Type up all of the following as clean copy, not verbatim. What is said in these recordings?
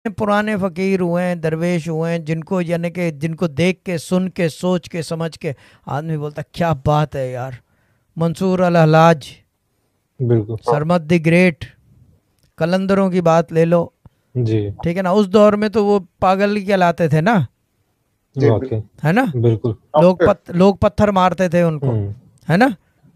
پرانے فقیر ہوئے ہیں، درویش ہوئے ہیں، جن کو یعنی کہ جن کو دیکھ کے، سن کے، سوچ کے، سمجھ کے آدمی بولتا کیا بات ہے یار. منصور الحلاج، بالکل سرمد دی گریٹ، قلندروں کی بات لے لو، جی ٹھیک ہے نا. اس دور میں تو وہ پاگل ہی کہلاتے تھے نا، واقعی ہے نا. بالکل لوگ پتھر مارتے تھے ان کو، ہے نا.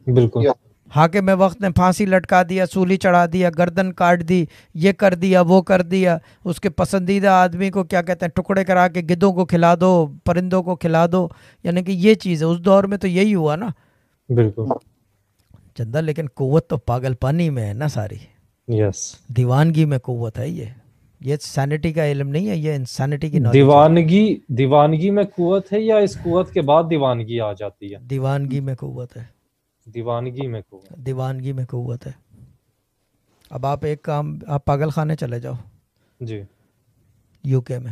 بالکل حاکم وقت نے پھانسی لٹکا دیا، سولی چڑھا دیا، گردن کاٹ دی، یہ کر دیا، وہ کر دیا. اس کے پسندیدہ آدمی کو کیا کہتے ہیں، ٹکڑے کرا کے گدوں کو کھلا دو، پرندوں کو کھلا دو. یعنی کہ یہ چیز ہے. اس دور میں تو یہی ہوا نا بالکل چندہ. لیکن قوت تو پاگل پانی میں ہے نا ساری. یس دیوانگی میں قوت ہے. یہ سینٹی کا علم نہیں ہے، یہ انسانٹی کی نالج ہے. دیوانگی میں قوت ہے یا اس قوت کے بعد دیوانگی آ جاتی ہے؟ دیوانگی میں قوت ہے. دیوانگی میں قوت. دیوانگی میں قوت ہے. اب آپ ایک کام، آپ پاگل خانے چلے جاؤ جی یو کے میں،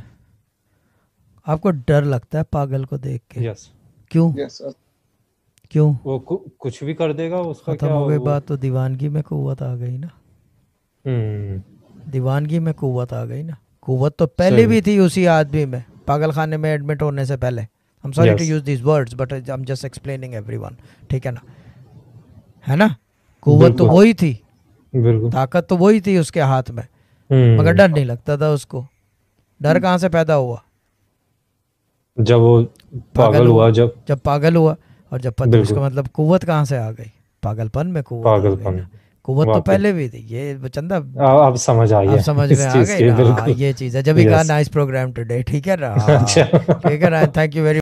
آپ کو ڈر لگتا ہے پاگل کو دیکھ کے. یس کیوں وہ کچھ بھی کر دے گا، اس کا ختم کیا ہو گئی بات. تو دیوانگی میں قوت آ گئی نا. دیوانگی میں قوت آ گئی نا. قوت تو پہلے بھی تھی اسی آدمی میں، پاگل خانے میں ایڈمٹ ہونے سے پہلے. I'm sorry to use these words but I'm just explaining everyone. ٹھیک ہے نا، ہے نا. قوت تو وہی تھی، بالکل طاقت تو وہی تھی اس کے ہاتھ میں، مگر ڈر نہیں لگتا تھا اس کو. ڈر کہاں سے پیدا ہوا؟ جب وہ پاگل ہوا. جب پاگل ہوا. اور جب اس کا مطلب قوت کہاں سے آ گئی؟ پاگل پن میں قوت آ گئی نا. قوت تو پہلے بھی تھی. یہ چندہ اب سمجھ آئی ہے، اب سمجھ میں آ گئی نا. یہ چیز ہے. جب ہی کہا نائس پروگرام ٹوڈے. ٹھیک ہے نا، ٹھیک ہے نا. Thank you very